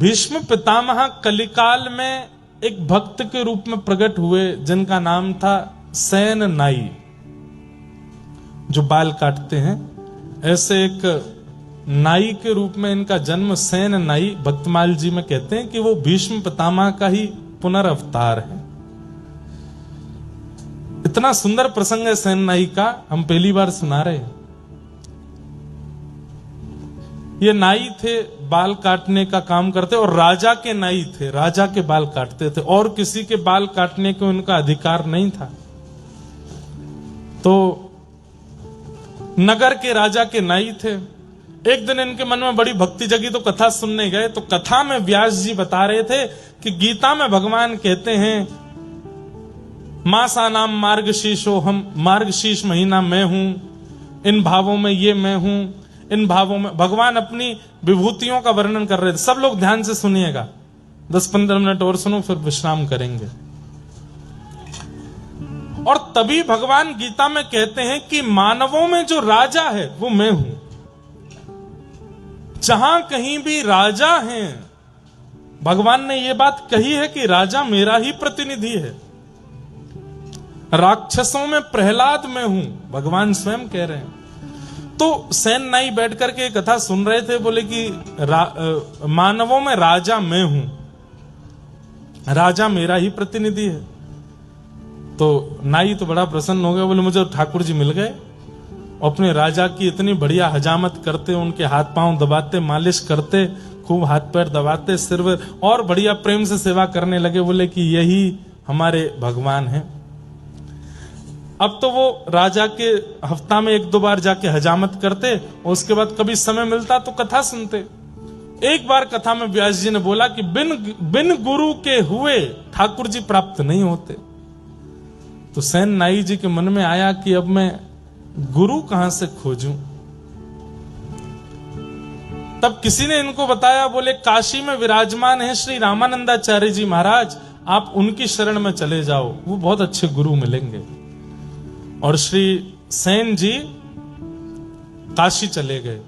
भीष्म पितामह कलिकाल में एक भक्त के रूप में प्रकट हुए जिनका नाम था सेन नाई, जो बाल काटते हैं। ऐसे एक नाई के रूप में इनका जन्म सेन नाई भक्तमाल जी में कहते हैं कि वो भीष्म पितामह का ही पुनर्अवतार है। इतना सुंदर प्रसंग है सेन नाई का, हम पहली बार सुना रहे हैं। ये नाई थे, बाल काटने का काम करते और राजा के नाई थे, राजा के बाल काटते थे और किसी के बाल काटने को उनका अधिकार नहीं था। तो नगर के राजा के नाई थे। एक दिन इनके मन में बड़ी भक्ति जगी तो कथा सुनने गए। तो कथा में व्यास जी बता रहे थे कि गीता में भगवान कहते हैं मासा नाम मार्गशीर्षो, हम मार्गशीर्ष महीना मैं हूं, इन भावों में ये मैं हूं, इन भावों में भगवान अपनी विभूतियों का वर्णन कर रहे थे। सब लोग ध्यान से सुनिएगा, 10-15 मिनट और सुनो फिर विश्राम करेंगे। और तभी भगवान गीता में कहते हैं कि मानवों में जो राजा है वो मैं हूं। जहां कहीं भी राजा हैं, भगवान ने यह बात कही है कि राजा मेरा ही प्रतिनिधि है। राक्षसों में प्रहलाद मैं हूं, भगवान स्वयं कह रहे हैं। तो सेन नाई बैठ करके कथा सुन रहे थे, बोले कि मानवों में राजा मैं हूं, राजा मेरा ही प्रतिनिधि है। तो नाई तो बड़ा प्रसन्न हो गया, बोले मुझे ठाकुर जी मिल गए। अपने राजा की इतनी बढ़िया हजामत करते, उनके हाथ पांव दबाते, मालिश करते, खूब हाथ पैर दबाते, सिर और बढ़िया प्रेम से सेवा करने लगे। बोले कि यही हमारे भगवान हैं। अब तो वो राजा के हफ्ता में 1-2 बार जाके हजामत करते और उसके बाद कभी समय मिलता तो कथा सुनते। एक बार कथा में व्यास जी ने बोला कि बिन गुरु के हुए ठाकुर जी प्राप्त नहीं होते। तो सेन नाई जी के मन में आया कि अब मैं गुरु कहां से खोजूं। तब किसी ने इनको बताया, बोले काशी में विराजमान है श्री रामानंदाचार्य जी महाराज, आप उनकी शरण में चले जाओ, वो बहुत अच्छे गुरु मिलेंगे। और श्री सेन जी काशी चले गए।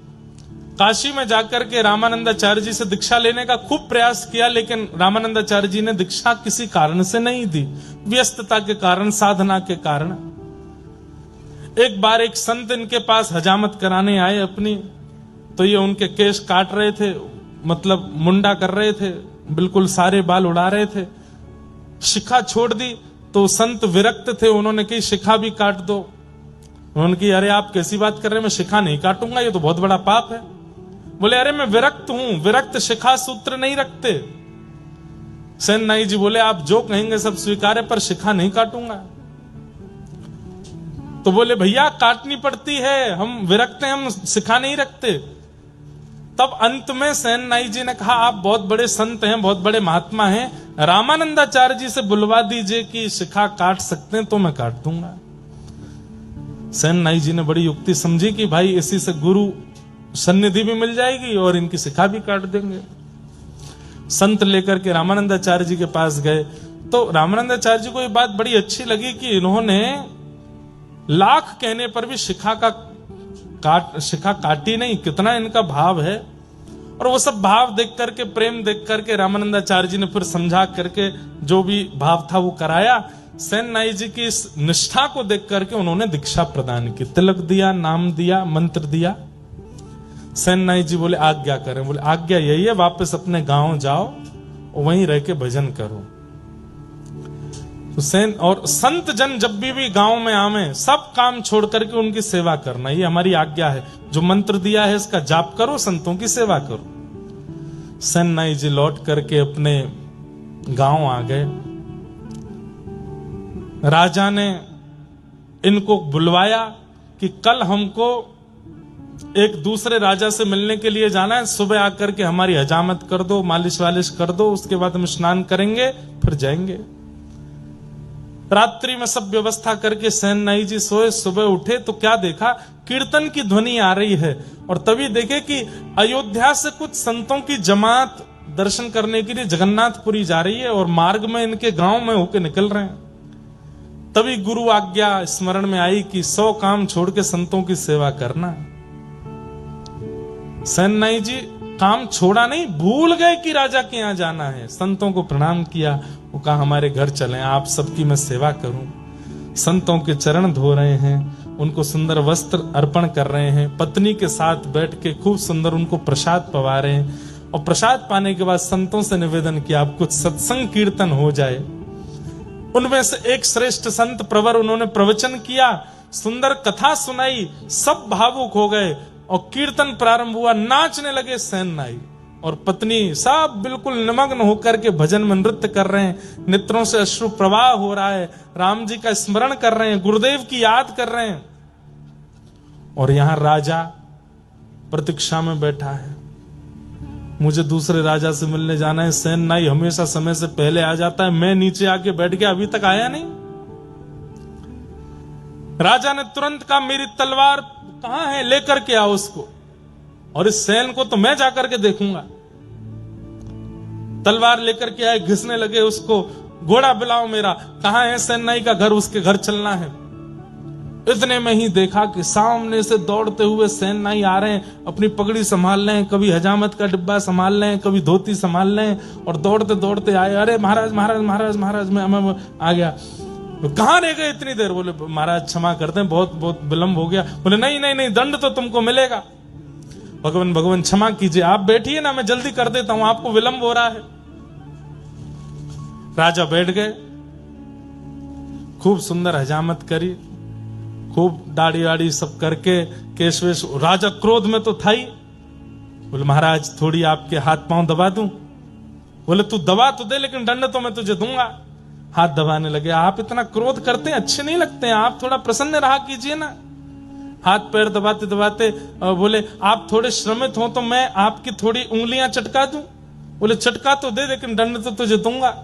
काशी में जाकर के रामानंदाचार्य जी से दीक्षा लेने का खूब प्रयास किया, लेकिन रामानंदाचार्य जी ने दीक्षा किसी कारण से नहीं दी, व्यस्तता के कारण, साधना के कारण। एक बार एक संत इनके पास हजामत कराने आए अपनी, तो ये उनके केश काट रहे थे, मतलब मुंडा कर रहे थे, बिल्कुल सारे बाल उड़ा रहे थे। शिखा छोड़ दी तो संत विरक्त थे, उन्होंने कही शिखा भी काट दो। उन्होंने कही अरे आप कैसी बात कर रहे हैं, मैं शिखा नहीं काटूंगा, ये तो बहुत बड़ा पाप है। बोले अरे मैं विरक्त हूं, विरक्त शिखा सूत्र नहीं रखते। सेन नाई जी बोले आप जो कहेंगे सब स्वीकार है, पर शिखा नहीं काटूंगा। तो बोले भैया काटनी पड़ती है, हम विरक्त हैं, हम शिखा नहीं रखते। तब अंत में सेन नाई जी ने कहा आप बहुत बड़े संत हैं, बहुत बड़े महात्मा हैं, रामानंदाचार्य जी से बुलवा दीजिए कि शिखा काट सकते हैं तो मैं काट दूंगा। सेन नाई जी ने बड़ी युक्ति समझी कि भाई इसी से गुरु सन्निधि भी मिल जाएगी और इनकी शिखा भी काट देंगे। संत लेकर के रामानंदाचार्य जी के पास गए। तो रामानंदाचार्य जी को ये बात बड़ी अच्छी लगी कि इन्होंने लाख कहने पर भी शिखा काटी नहीं, कितना इनका भाव है। और वो सब भाव देख करके, प्रेम देख करके रामानंदाचार्य जी ने फिर समझा करके जो भी भाव था वो कराया। सेन नाई जी की इस निष्ठा को देख करके उन्होंने दीक्षा प्रदान की, तिलक दिया, नाम दिया, मंत्र दिया। सेन नाई जी बोले आज्ञा करें। बोले आज्ञा यही है, वापस अपने गांव जाओ और वहीं रह के भजन करो। तो सेन और संत जन जब भी गांव में आवे, सब काम छोड़ करके उनकी सेवा करना, ये हमारी आज्ञा है। जो मंत्र दिया है इसका जाप करो, संतों की सेवा करो। सेन नाई जी लौट करके अपने गांव आ गए। राजा ने इनको बुलवाया कि कल हमको एक दूसरे राजा से मिलने के लिए जाना है, सुबह आकर के हमारी हजामत कर दो, मालिश वालिश कर दो, उसके बाद हम स्नान करेंगे फिर जाएंगे। रात्रि में सब व्यवस्था करके सेन नाई जी सोए। सुबह उठे तो क्या देखा, कीर्तन की ध्वनि आ रही है। और तभी देखे कि अयोध्या से कुछ संतों की जमात दर्शन करने के लिए जगन्नाथपुरी जा रही है और मार्ग में इनके गांव में होके निकल रहे हैं। तभी गुरु आज्ञा स्मरण में आई कि 100 काम छोड़ के संतों की सेवा करना। सेन नाई जी काम छोड़ा नहीं, भूल गए कि राजा के यहाँ जाना है। संतों को प्रणाम किया, वो कहा हमारे घर चलें, आप सबकी मैं सेवा करूं। संतों के चरण धो रहे हैं, उनको सुंदर वस्त्र अर्पण कर रहे हैं, पत्नी के साथ बैठ के खूब सुंदर उनको प्रसाद पवा रहे हैं। और प्रसाद पाने के बाद संतों से निवेदन किया आप कुछ सत्संग कीर्तन हो जाए। उनमें से एक श्रेष्ठ संत प्रवर, उन्होंने प्रवचन किया, सुंदर कथा सुनाई, सब भावुक हो गए और कीर्तन प्रारंभ हुआ। नाचने लगे सेन नाई और पत्नी, सब बिल्कुल निमग्न होकर के भजन में नृत्य कर रहे हैं, नेत्रों से अश्रु प्रवाह हो रहा है, राम जी का स्मरण कर रहे हैं, गुरुदेव की याद कर रहे हैं। और यहां राजा प्रतीक्षा में बैठा है, मुझे दूसरे राजा से मिलने जाना है। सेन नाई हमेशा समय से पहले आ जाता है, मैं नीचे आके बैठ गया, अभी तक आया नहीं। राजा ने तुरंत कहा मेरी तलवार कहां है, लेकर के आओ उसको, और इस सेन को तो मैं जाकर के देखूंगा। तलवार लेकर के आए, घिसने लगे उसको, घोड़ा बुलाओ मेरा, कहां है सेन नाई का घर, उसके घर चलना है। इतने में ही देखा कि सामने से दौड़ते हुए सेन नाई आ रहे हैं, अपनी पगड़ी संभाल लें, कभी हजामत का डिब्बा संभाल लें, कभी धोती संभाल लें, और दौड़ते दौड़ते आए। अरे महाराज महाराज महाराज महाराज, मैं आ गया। कहां रह गए इतनी देर? बोले महाराज क्षमा करते हैं, बहुत बहुत विलंब हो गया। बोले नहीं नहीं नहीं, दंड तो तुमको मिलेगा। भगवान भगवान क्षमा कीजिए, आप बैठिए ना, मैं जल्दी कर देता हूं, आपको विलंब हो रहा है। राजा बैठ गए, खूब सुंदर हजामत करी, खूब दाढ़ी वाड़ी सब करके, केश वेश। राजा क्रोध में तो था ही। बोले महाराज थोड़ी आपके हाथ पांव दबा दूं? बोले तू दबा तो दे, लेकिन दंड तो मैं तुझे दूंगा। हाथ दबाने लगे। आप इतना क्रोध करते हैं, अच्छे नहीं लगते हैं, आप थोड़ा प्रसन्न रहा कीजिए ना। हाथ पैर दबाते दबाते बोले आप थोड़े श्रमित हो तो मैं आपकी थोड़ी उंगलियां चटका दूं? बोले चटका तो दे, लेकिन दंड तो तुझे दूंगा।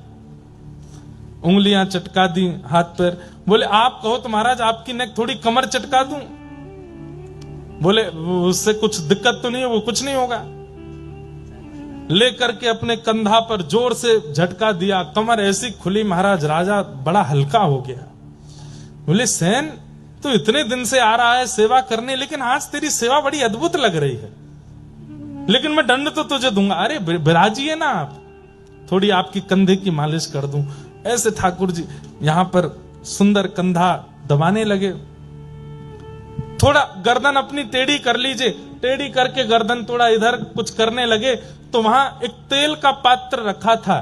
उंगलियां चटका दी, हाथ पैर। बोले आप कहो तो महाराज आपकी नेक थोड़ी कमर चटका दूं? बोले उससे कुछ दिक्कत तो नहीं है, वो कुछ नहीं होगा। लेकर के अपने कंधा पर जोर से झटका दिया, कमर ऐसी खुली महाराज, राजा बड़ा हल्का हो गया। बोले सेन तो इतने दिन से आ रहा है सेवा करने, लेकिन आज तेरी सेवा बड़ी अद्भुत लग रही है, लेकिन मैं दंड तो तुझे दूंगा। अरे बिराजिए ना आप, थोड़ी आपकी कंधे की मालिश कर दूं। ऐसे ठाकुर जी यहां पर सुंदर कंधा दबाने लगे। थोड़ा गर्दन अपनी टेढ़ी कर लीजिए, टेढ़ी करके गर्दन थोड़ा इधर कुछ करने लगे तो वहां एक तेल का पात्र रखा था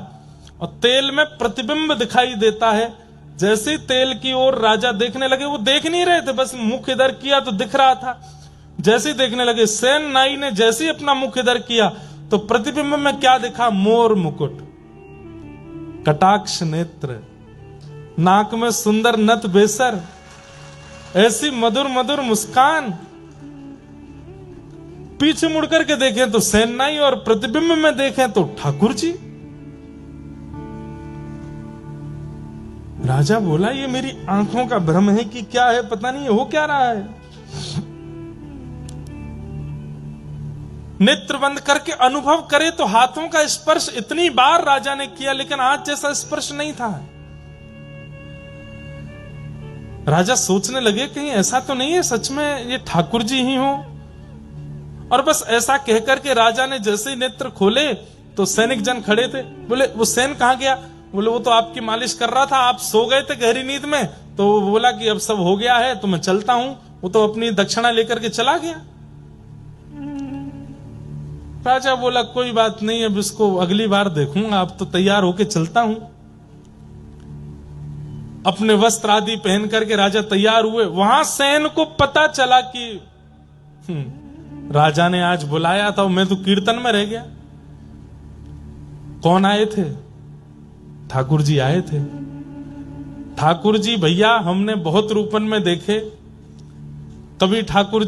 और तेल में प्रतिबिंब दिखाई देता है। जैसे ही तेल की ओर राजा देखने लगे, वो देख नहीं रहे थे, बस मुख इधर किया तो दिख रहा था। जैसे ही देखने लगे, सेन नाई ने जैसे ही अपना मुख इधर किया तो प्रतिबिंब में क्या दिखा? मोर मुकुट, कटाक्ष नेत्र, नाक में सुंदर नथ बेसर, ऐसी मधुर मधुर मुस्कान। पीछे मुड़कर के देखें तो सेन नाई और प्रतिबिंब में देखें तो ठाकुर जी। राजा बोला ये मेरी आंखों का भ्रम है कि क्या है, पता नहीं हो क्या रहा है। नेत्र बंद करके अनुभव करे तो हाथों का स्पर्श इतनी बार राजा ने किया, लेकिन आज जैसा स्पर्श नहीं था। राजा सोचने लगे कहीं ऐसा तो नहीं है सच में ये ठाकुर जी ही हो। और बस ऐसा कहकर के राजा ने जैसे ही नेत्र खोले तो सैनिक जन खड़े थे। बोले वो सेन कहां गया? बोले वो तो आपकी मालिश कर रहा था, आप सो गए थे गहरी नींद में, तो वो बोला कि अब सब हो गया है तो मैं चलता हूं। वो तो अपनी दक्षिणा लेकर के चला गया। राजा बोला कोई बात नहीं, अब इसको अगली बार देखूंगा, अब तो तैयार होके चलता हूं। अपने वस्त्र आदि पहन करके राजा तैयार हुए। वहां सेन को पता चला कि राजा ने आज बुलाया था, मैं तो कीर्तन में रह गया। कौन आए थे? ठाकुर जी आए थे। ठाकुर जी भैया हमने बहुत रूपन में देखे, कभी ठाकुर जी